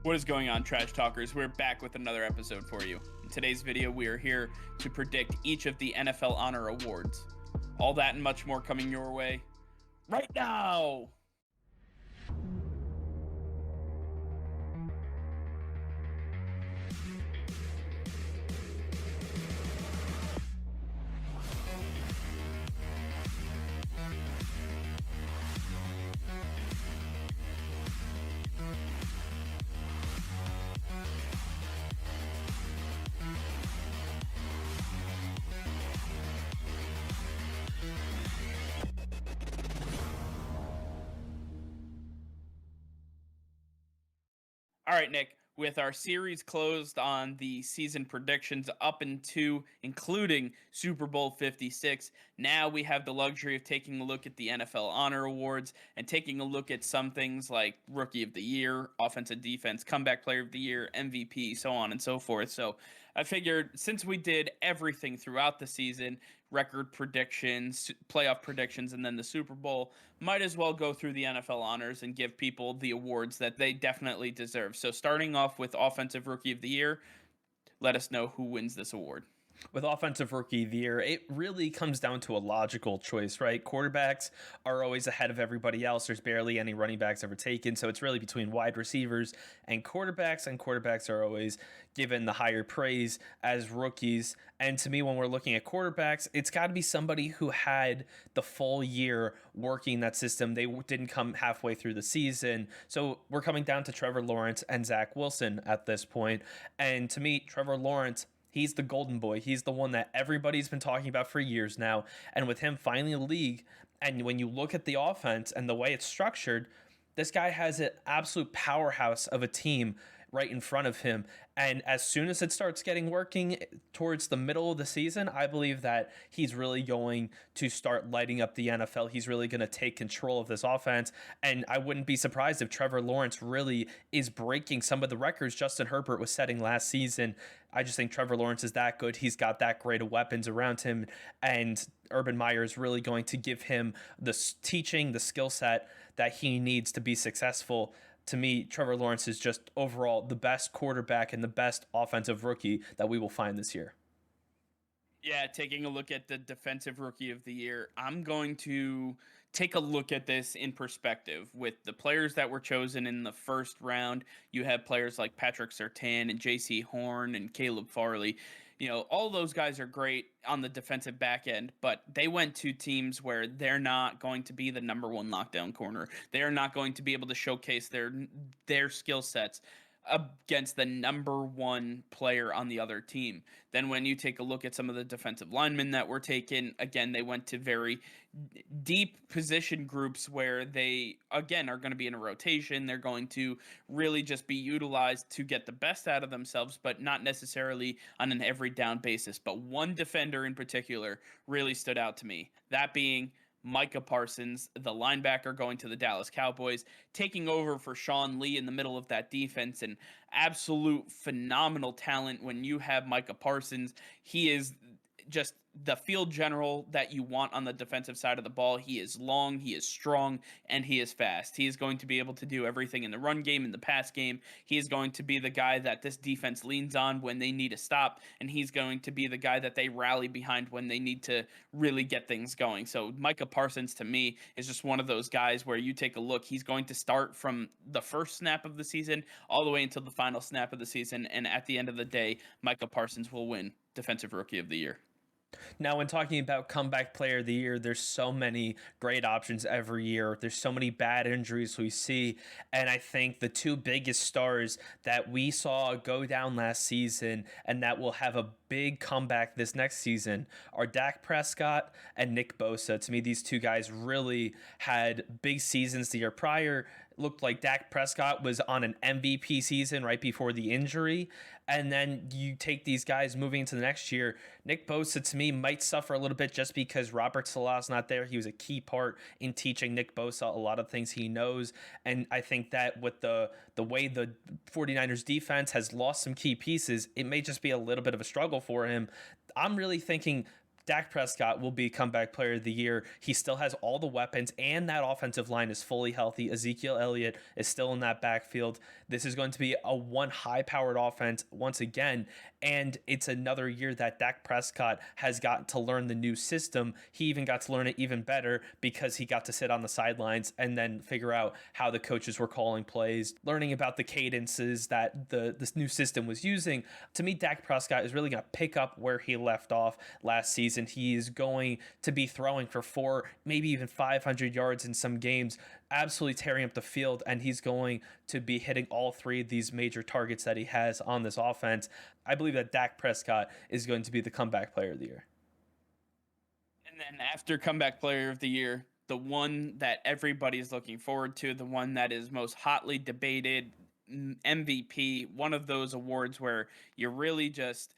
What is going on, Trash Talkers? We're back with another episode for you. In today's video, we are here to predict each of the NFL Honor Awards. All that and much more coming your way right now! All right, Nick, with our series closed on the season predictions up into including Super Bowl 56, now we have the luxury of taking a look at the NFL Honor Awards and taking a look at some things like Rookie of the Year, Offensive Defense, Comeback Player of the Year, MVP, so on and so forth. So I figured since we did everything throughout the season, record predictions, playoff predictions, and then the Super Bowl, might as well go through the NFL honors and give people the awards that they definitely deserve. So starting off with Offensive Rookie of the Year, let us know who wins this award. With Offensive Rookie of the Year, it really comes down to a logical choice, right? Quarterbacks are always ahead of everybody else. There's barely any running backs ever taken, so it's really between wide receivers and quarterbacks are always given the higher praise as rookies. And to me, when we're looking at quarterbacks, it's got to be somebody who had the full year working that system. They didn't come halfway through the season. So we're coming down to Trevor Lawrence and Zach Wilson at this point. And to me, Trevor Lawrence, he's the golden boy. He's the one that everybody's been talking about for years now. And with him finally in the league, and when you look at the offense and the way it's structured, this guy has an absolute powerhouse of a team right in front of him. And as soon as it starts getting working towards the middle of the season, I believe that he's really going to start lighting up the NFL. He's really going to take control of this offense. And I wouldn't be surprised if Trevor Lawrence really is breaking some of the records Justin Herbert was setting last season. I just think Trevor Lawrence is that good. He's got that great of weapons around him. And Urban Meyer is really going to give him the teaching, the skill set that he needs to be successful. To me, Trevor Lawrence is just overall the best quarterback and the best offensive rookie that we will find this year. Yeah, taking a look at the Defensive Rookie of the Year, I'm going to take a look at this in perspective. With the players that were chosen in the first round, you have players like Patrick Surtain and J.C. Horn and Caleb Farley. You know, all those guys are great on the defensive back end, but they went to teams where they're not going to be the number one lockdown corner. They're not going to be able to showcase their skill sets against the number one player on the other team. Then when you take a look at some of the defensive linemen that were taken, again, they went to very deep position groups where they, again, are going to be in a rotation. They're going to really just be utilized to get the best out of themselves, but not necessarily on an every down basis. But one defender in particular really stood out to me, that being Micah Parsons, the linebacker going to the Dallas Cowboys, taking over for Sean Lee in the middle of that defense, and absolute phenomenal talent when you have Micah Parsons. He is just the field general that you want on the defensive side of the ball. He is long, he is strong, and he is fast. He is going to be able to do everything in the run game, in the pass game. He is going to be the guy that this defense leans on when they need a stop, and he's going to be the guy that they rally behind when they need to really get things going. So Micah Parsons, to me, is just one of those guys where you take a look, he's going to start from the first snap of the season all the way until the final snap of the season, and at the end of the day, Micah Parsons will win Defensive Rookie of the Year. Now, when talking about comeback player of the year, there's so many great options every year. There's so many bad injuries we see. And I think the two biggest stars that we saw go down last season and that will have a big comeback this next season are Dak Prescott and Nick Bosa. To me, these two guys really had big seasons the year prior. Looked like Dak Prescott was on an MVP season right before the injury. And then you take these guys moving into the next year. Nick Bosa, to me, might suffer a little bit just because Robert Saleh's not there. He was a key part in teaching Nick Bosa a lot of things he knows. And I think that with the way the 49ers defense has lost some key pieces, it may just be a little bit of a struggle for him. I'm really thinking Dak Prescott will be comeback player of the year. He still has all the weapons, and that offensive line is fully healthy. Ezekiel Elliott is still in that backfield. This is going to be a one high-powered offense once again, and it's another year that Dak Prescott has gotten to learn the new system. He even got to learn it even better because he got to sit on the sidelines and then figure out how the coaches were calling plays, learning about the cadences that this new system was using. To me, Dak Prescott is really going to pick up where he left off last season. He is going to be throwing for 400, maybe even 500 yards in some games, absolutely tearing up the field, and he's going to be hitting all 3 of these major targets that he has on this offense. I believe that Dak Prescott is going to be the comeback player of the year. And then after comeback player of the year, the one that everybody's looking forward to, the one that is most hotly debated, MVP, one of those awards where you really just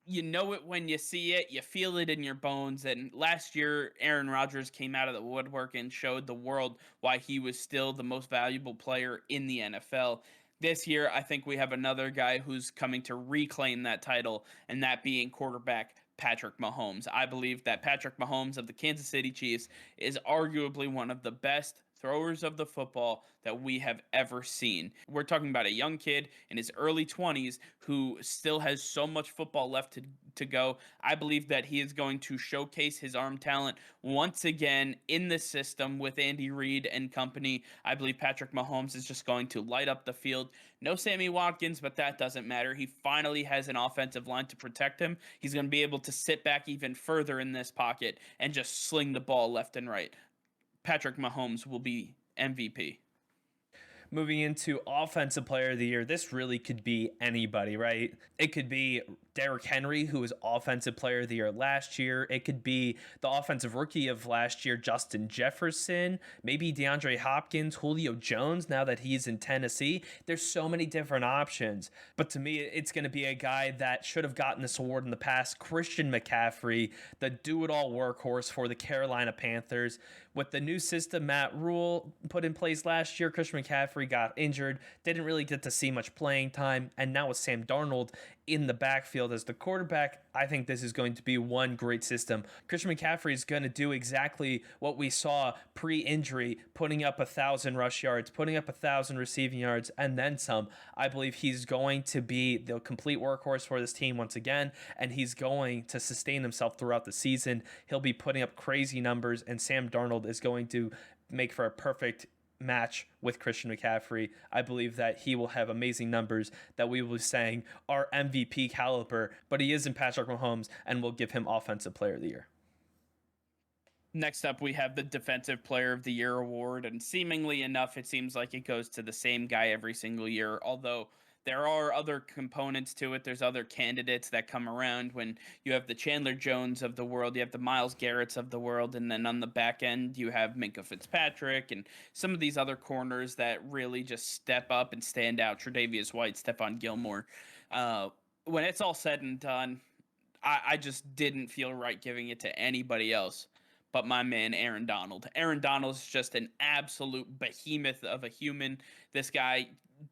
you know it when you see it, you feel it in your bones. And last year, Aaron Rodgers came out of the woodwork and showed the world why he was still the most valuable player in the NFL. This year, I think we have another guy who's coming to reclaim that title, and that being quarterback Patrick Mahomes. I believe that Patrick Mahomes of the Kansas City Chiefs is arguably one of the best throwers of the football that we have ever seen. We're talking about a young kid in his early 20s who still has so much football left to go. I believe that he is going to showcase his arm talent once again in the system with Andy Reid and company. I believe Patrick Mahomes is just going to light up the field. No Sammy Watkins, but that doesn't matter. He finally has an offensive line to protect him. He's going to be able to sit back even further in this pocket and just sling the ball left and right. Patrick Mahomes will be MVP. Moving into offensive player of the year, this really could be anybody, right? It could be Derrick Henry, who was offensive player of the year last year. It could be the offensive rookie of last year, Justin Jefferson, maybe DeAndre Hopkins, Julio Jones, now that he's in Tennessee. There's so many different options. But to me, it's going to be a guy that should have gotten this award in the past, Christian McCaffrey, the do-it-all workhorse for the Carolina Panthers. With the new system Matt Rule put in place last year, Christian McCaffrey got injured, didn't really get to see much playing time, and now with Sam Darnold in the backfield as the quarterback, I think this is going to be one great system. Christian McCaffrey is going to do exactly what we saw pre-injury, putting up 1,000 rush yards, putting up 1,000 receiving yards, and then some. I believe he's going to be the complete workhorse for this team once again, and he's going to sustain himself throughout the season. He'll be putting up crazy numbers, and Sam Darnold is going to make for a perfect match with Christian McCaffrey. I believe that he will have amazing numbers that we will be saying are MVP caliber, but he isn't Patrick Mahomes, and we'll give him Offensive Player of the Year. Next up, we have the Defensive Player of the Year award, and seemingly enough, it seems like it goes to the same guy every single year, although there are other components to it. There's other candidates that come around when you have the Chandler Jones of the world, you have the Myles Garretts of the world, and then on the back end, you have Minkah Fitzpatrick and some of these other corners that really just step up and stand out. Tre'Davious White, Stephon Gilmore. When it's all said and done, I just didn't feel right giving it to anybody else but my man Aaron Donald. Aaron Donald's just an absolute behemoth of a human. This guy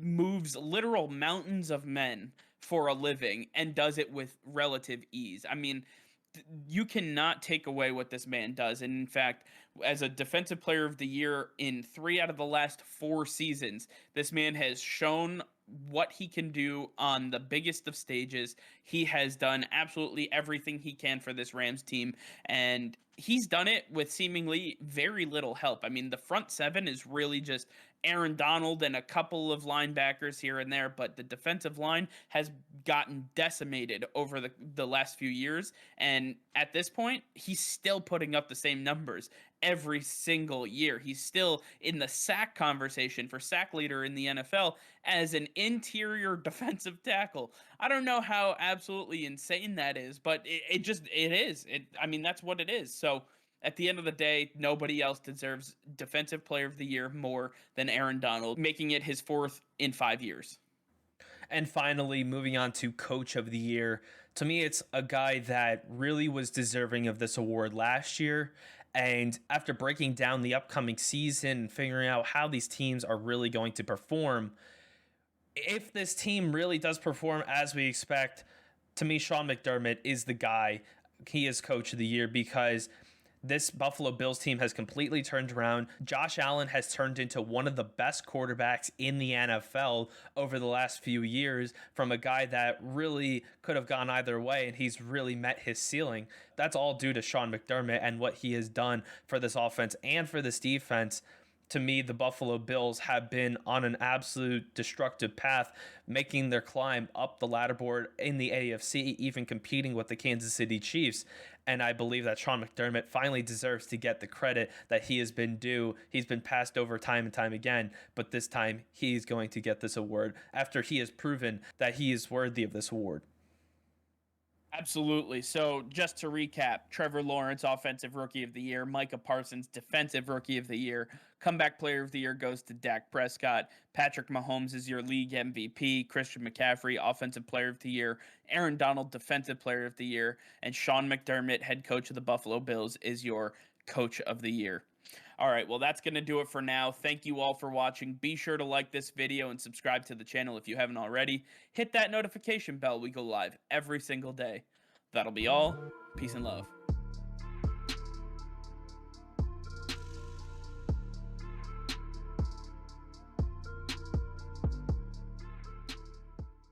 moves literal mountains of men for a living and does it with relative ease. I mean, you cannot take away what this man does. And in fact, as a Defensive Player of the Year in 3 out of the last 4 seasons, this man has shown what he can do on the biggest of stages. He has done absolutely everything he can for this Rams team, and he's done it with seemingly very little help. I mean, the front 7 is really just Aaron Donald and a couple of linebackers here and there, but the defensive line has gotten decimated over the last few years, and at this point, he's still putting up the same numbers every single year. He's still in the sack conversation for sack leader in the NFL as an interior defensive tackle. I don't know how absolutely insane that is, but it is. I mean, that's what it is. So at the end of the day, nobody else deserves Defensive Player of the Year more than Aaron Donald, making it his 4th in 5 years. And finally, moving on to Coach of the Year. To me, it's a guy that really was deserving of this award last year. And after breaking down the upcoming season and figuring out how these teams are really going to perform, if this team really does perform as we expect, to me, Sean McDermott is the guy. he is coach of the year, because this Buffalo Bills team has completely turned around. Josh Allen has turned into one of the best quarterbacks in the NFL over the last few years, from a guy that really could have gone either way, and he's really met his ceiling. That's all due to Sean McDermott and what he has done for this offense and for this defense. To me, the Buffalo Bills have been on an absolute destructive path, making their climb up the ladder board in the AFC, even competing with the Kansas City Chiefs. And I believe that Sean McDermott finally deserves to get the credit that he has been due. He's been passed over time and time again, but this time he's going to get this award after he has proven that he is worthy of this award. Absolutely. So just to recap, Trevor Lawrence, Offensive Rookie of the Year. Micah Parsons, Defensive Rookie of the Year. Comeback Player of the Year goes to Dak Prescott. Patrick Mahomes is your league MVP. Christian McCaffrey, Offensive Player of the Year. Aaron Donald, Defensive Player of the Year. And Sean McDermott, Head Coach of the Buffalo Bills, is your Coach of the Year. All right, well, that's going to do it for now. Thank you all for watching. Be sure to like this video and subscribe to the channel if you haven't already. Hit that notification bell. We go live every single day. That'll be all. Peace and love.